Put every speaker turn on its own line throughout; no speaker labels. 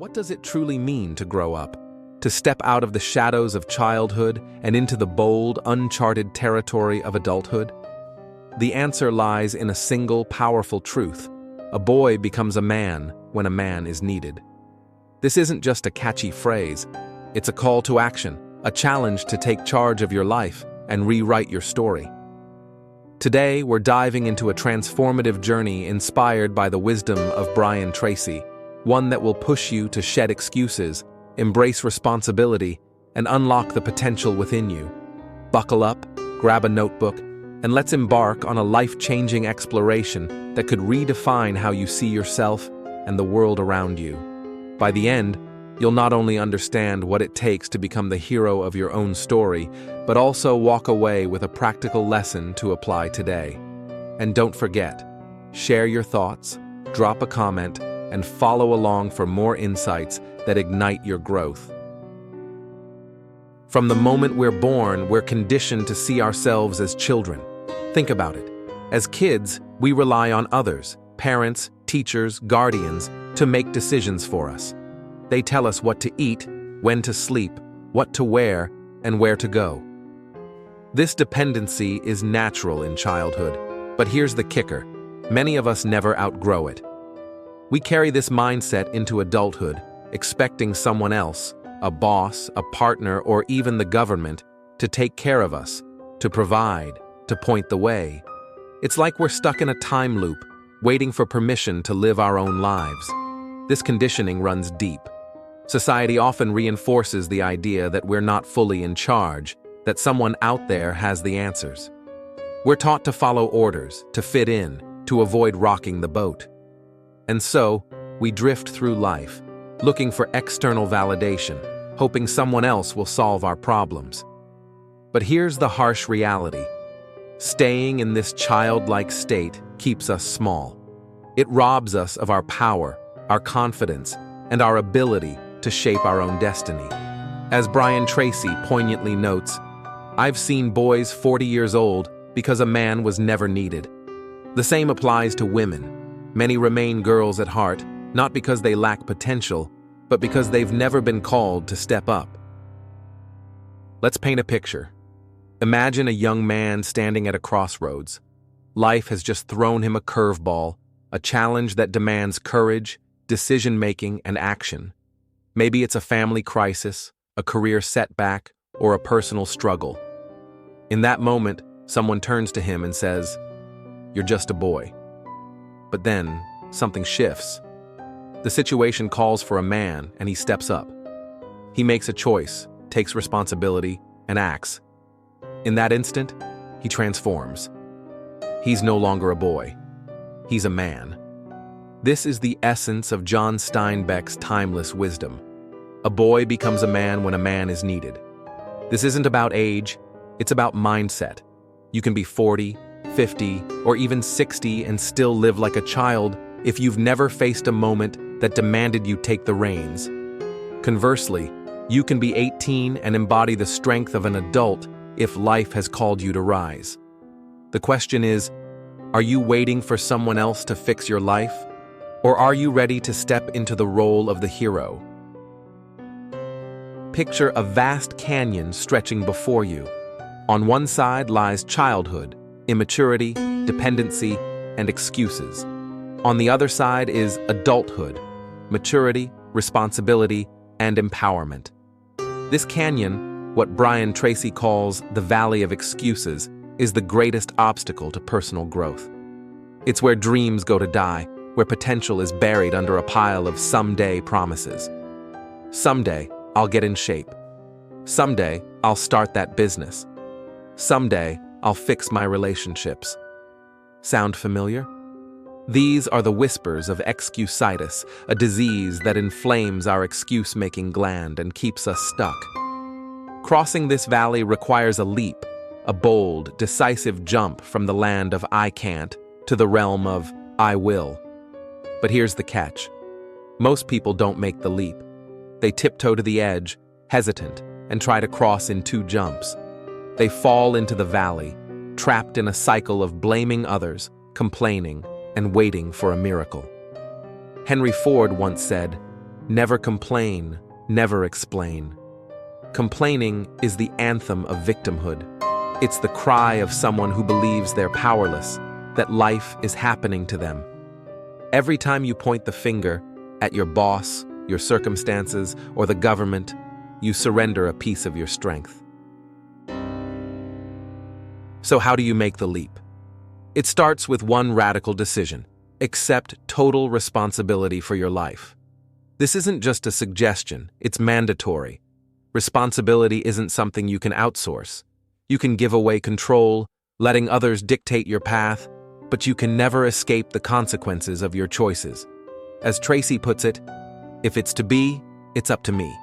What does it truly mean to grow up? To step out of the shadows of childhood and into the bold, uncharted territory of adulthood? The answer lies in a single, powerful truth. A boy becomes a man when a man is needed. This isn't just a catchy phrase. It's a call to action, a challenge to take charge of your life and rewrite your story. Today, we're diving into a transformative journey inspired by the wisdom of Brian Tracy, one that will push you to shed excuses, embrace responsibility, and unlock the potential within you. Buckle up, grab a notebook, and let's embark on a life-changing exploration that could redefine how you see yourself and the world around you. By the end, you'll not only understand what it takes to become the hero of your own story, but also walk away with a practical lesson to apply today. And don't forget, share your thoughts, drop a comment, and follow along for more insights that ignite your growth. From the moment we're born, we're conditioned to see ourselves as children. Think about it. As kids, we rely on others, parents, teachers, guardians, to make decisions for us. They tell us what to eat, when to sleep, what to wear, and where to go. This dependency is natural in childhood, but here's the kicker. Many of us never outgrow it. We carry this mindset into adulthood, expecting someone else, a boss, a partner, or even the government, to take care of us, to provide, to point the way. It's like we're stuck in a time loop, waiting for permission to live our own lives. This conditioning runs deep. Society often reinforces the idea that we're not fully in charge, that someone out there has the answers. We're taught to follow orders, to fit in, to avoid rocking the boat. And so, we drift through life, looking for external validation, hoping someone else will solve our problems. But here's the harsh reality. Staying in this childlike state keeps us small. It robs us of our power, our confidence, and our ability to shape our own destiny. As Brian Tracy poignantly notes, "I've seen boys 40 years old because a man was never needed." The same applies to women. Many remain girls at heart, not because they lack potential, but because they've never been called to step up. Let's paint a picture. Imagine a young man standing at a crossroads. Life has just thrown him a curveball, a challenge that demands courage, decision-making, and action. Maybe it's a family crisis, a career setback, or a personal struggle. In that moment, someone turns to him and says, "You're just a boy." But then, something shifts. The situation calls for a man, and he steps up. He makes a choice, takes responsibility, and acts. In that instant, he transforms. He's no longer a boy. He's a man. This is the essence of John Steinbeck's timeless wisdom. A boy becomes a man when a man is needed. This isn't about age, it's about mindset. You can be 40, 50, or even 60 and still live like a child if you've never faced a moment that demanded you take the reins. Conversely, you can be 18 and embody the strength of an adult if life has called you to rise. The question is, are you waiting for someone else to fix your life? Or are you ready to step into the role of the hero? Picture a vast canyon stretching before you. On one side lies childhood, immaturity, dependency, and excuses. On the other side is adulthood, maturity, responsibility, and empowerment. This canyon, what Brian Tracy calls the Valley of Excuses, is the greatest obstacle to personal growth. It's where dreams go to die, where potential is buried under a pile of someday promises. Someday, I'll get in shape. Someday, I'll start that business. Someday, I'll fix my relationships. Sound familiar? These are the whispers of excusitis, a disease that inflames our excuse-making gland and keeps us stuck. Crossing this valley requires a leap, a bold, decisive jump from the land of I can't to the realm of I will. But here's the catch. Most people don't make the leap. They tiptoe to the edge, hesitant, and try to cross in 2 jumps. They fall into the valley, trapped in a cycle of blaming others, complaining, and waiting for a miracle. Henry Ford once said, Never complain, never explain. Complaining is the anthem of victimhood. It's the cry of someone who believes they're powerless, that life is happening to them. Every time you point the finger at your boss, your circumstances, or the government, you surrender a piece of your strength. So how do you make the leap? It starts with one radical decision: accept total responsibility for your life. This isn't just a suggestion, it's mandatory. Responsibility isn't something you can outsource. You can give away control, letting others dictate your path, but you can never escape the consequences of your choices. As Tracy puts it, if it's to be, it's up to me.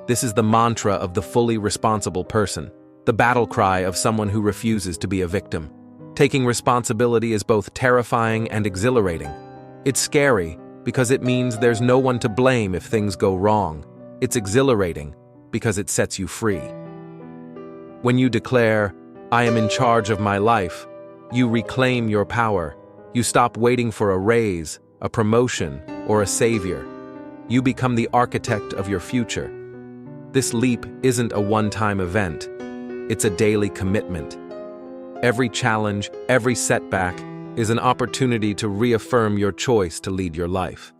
This is the mantra of the fully responsible person, the battle cry of someone who refuses to be a victim. Taking responsibility is both terrifying and exhilarating. It's scary because it means there's no one to blame if things go wrong. It's exhilarating because it sets you free. When you declare, "I am in charge of my life," you reclaim your power. You stop waiting for a raise, a promotion, or a savior. You become the architect of your future. This leap isn't a one-time event. It's a daily commitment. Every challenge, every setback is an opportunity to reaffirm your choice to lead your life.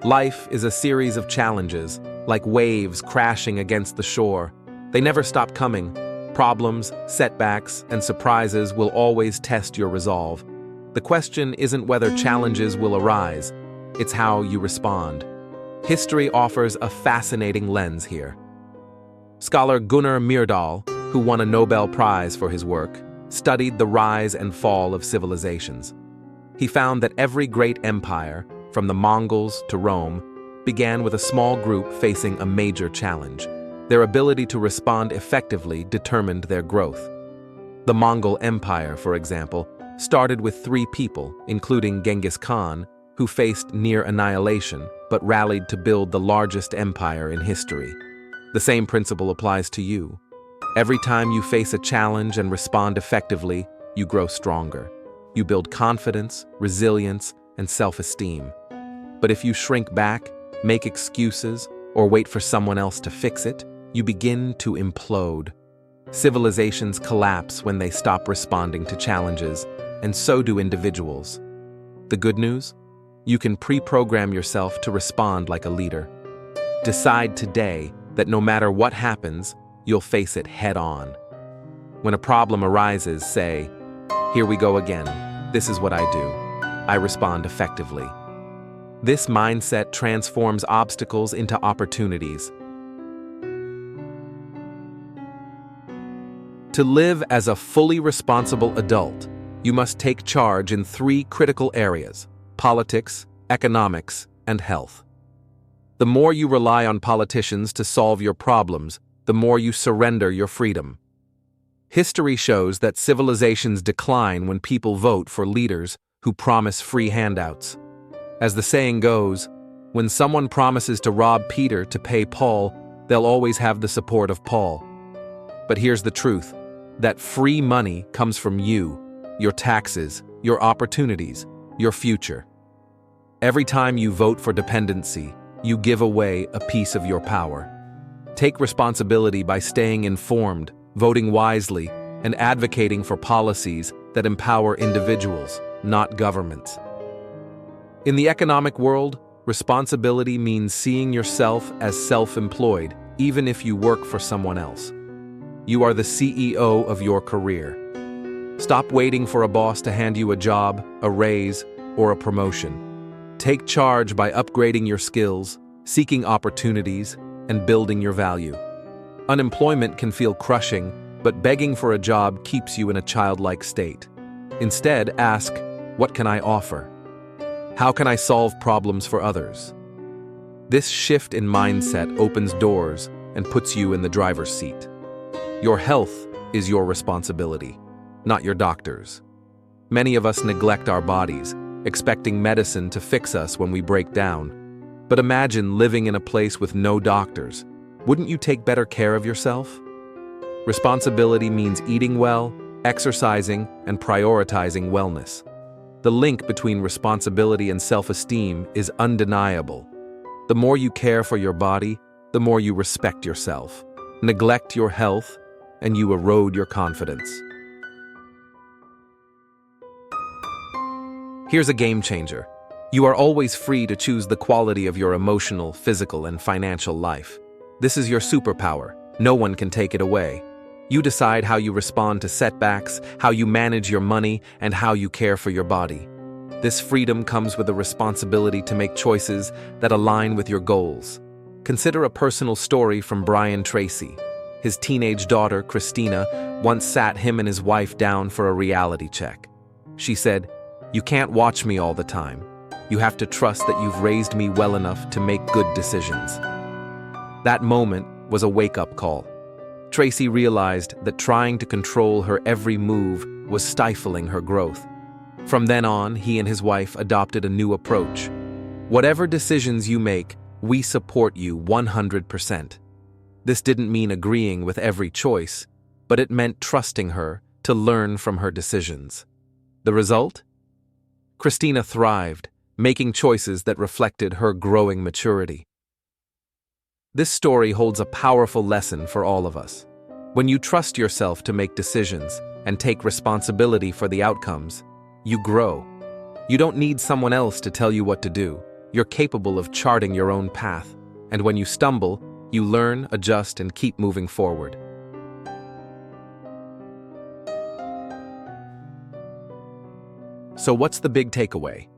Life is a series of challenges, like waves crashing against the shore. They never stop coming. Problems, setbacks, and surprises will always test your resolve. The question isn't whether challenges will arise, it's how you respond. History offers a fascinating lens here. Scholar Gunnar Myrdal, who won a Nobel Prize for his work, studied the rise and fall of civilizations. He found that every great empire, from the Mongols to Rome, began with a small group facing a major challenge. Their ability to respond effectively determined their growth. The Mongol Empire, for example, started with 3 people, including Genghis Khan, who faced near annihilation but rallied to build the largest empire in history. The same principle applies to you. Every time you face a challenge and respond effectively, you grow stronger. You build confidence, resilience, and self-esteem. But if you shrink back, make excuses, or wait for someone else to fix it, you begin to implode. Civilizations collapse when they stop responding to challenges, and so do individuals. The good news? You can pre-program yourself to respond like a leader. Decide today that no matter what happens, you'll face it head-on. When a problem arises, say, "Here we go again. This is what I do. I respond effectively." This mindset transforms obstacles into opportunities. To live as a fully responsible adult, you must take charge in 3 critical areas: politics, economics, and health. The more you rely on politicians to solve your problems, the more you surrender your freedom. History shows that civilizations decline when people vote for leaders who promise free handouts. As the saying goes, when someone promises to rob Peter to pay Paul, they'll always have the support of Paul. But here's the truth: that free money comes from you, your taxes, your opportunities, your future. Every time you vote for dependency, you give away a piece of your power. Take responsibility by staying informed, voting wisely, and advocating for policies that empower individuals, not governments. In the economic world, responsibility means seeing yourself as self-employed, even if you work for someone else. You are the CEO of your career. Stop waiting for a boss to hand you a job, a raise, or a promotion. Take charge by upgrading your skills, seeking opportunities, and building your value. Unemployment can feel crushing, but begging for a job keeps you in a childlike state. Instead, ask, what can I offer? How can I solve problems for others? This shift in mindset opens doors and puts you in the driver's seat. Your health is your responsibility, not your doctor's. Many of us neglect our bodies, expecting medicine to fix us when we break down. But imagine living in a place with no doctors. Wouldn't you take better care of yourself? Responsibility means eating well, exercising, and prioritizing wellness. The link between responsibility and self-esteem is undeniable. The more you care for your body, the more you respect yourself. Neglect your health, and you erode your confidence. Here's a game changer. You are always free to choose the quality of your emotional, physical, and financial life. This is your superpower. No one can take it away. You decide how you respond to setbacks, how you manage your money, and how you care for your body. This freedom comes with a responsibility to make choices that align with your goals. Consider a personal story from Brian Tracy. His teenage daughter, Christina, once sat him and his wife down for a reality check. She said, "You can't watch me all the time. You have to trust that you've raised me well enough to make good decisions." That moment was a wake-up call. Tracy realized that trying to control her every move was stifling her growth. From then on, he and his wife adopted a new approach. Whatever decisions you make, we support you 100%. This didn't mean agreeing with every choice, but it meant trusting her to learn from her decisions. The result? Christina thrived, making choices that reflected her growing maturity. This story holds a powerful lesson for all of us. When you trust yourself to make decisions and take responsibility for the outcomes, you grow. You don't need someone else to tell you what to do. You're capable of charting your own path, and when you stumble, you learn, adjust, and keep moving forward. So what's the big takeaway?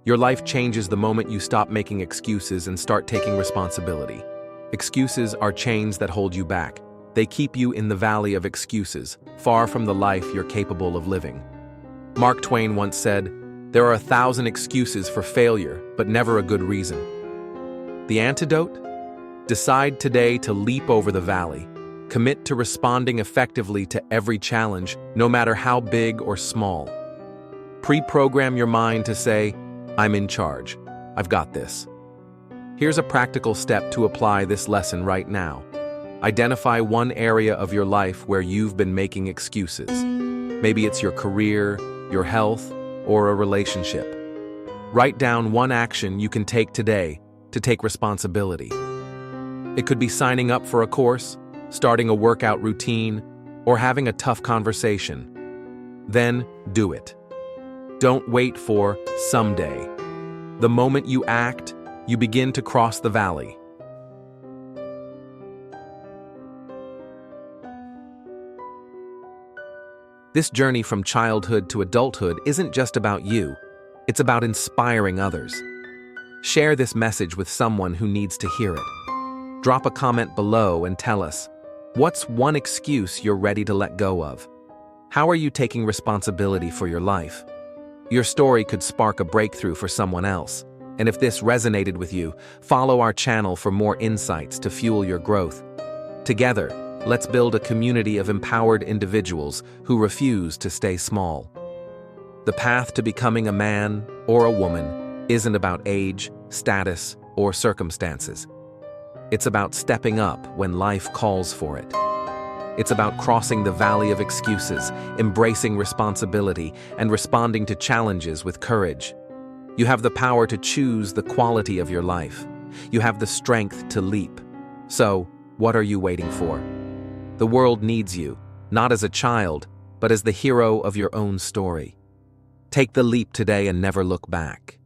Your life changes the moment you stop making excuses and start taking responsibility. Excuses are chains that hold you back. They keep you in the valley of excuses, far from the life you're capable of living. Mark Twain once said, "There are 1,000 excuses for failure, but never a good reason." The antidote? Decide today to leap over the valley. Commit to responding effectively to every challenge, no matter how big or small. Pre-program your mind to say, "I'm in charge. I've got this." Here's a practical step to apply this lesson right now. Identify one area of your life where you've been making excuses. Maybe it's your career, your health, or a relationship. Write down one action you can take today to take responsibility. It could be signing up for a course, starting a workout routine, or having a tough conversation. Then do it. Don't wait for someday. The moment you act, you begin to cross the valley. This journey from childhood to adulthood isn't just about you, it's about inspiring others. Share this message with someone who needs to hear it. Drop a comment below and tell us, what's one excuse you're ready to let go of? How are you taking responsibility for your life? Your story could spark a breakthrough for someone else. And if this resonated with you, follow our channel for more insights to fuel your growth. Together, let's build a community of empowered individuals who refuse to stay small. The path to becoming a man or a woman isn't about age, status, or circumstances. It's about stepping up when life calls for it. It's about crossing the valley of excuses, embracing responsibility, and responding to challenges with courage. You have the power to choose the quality of your life. You have the strength to leap. So, what are you waiting for? The world needs you, not as a child, but as the hero of your own story. Take the leap today and never look back.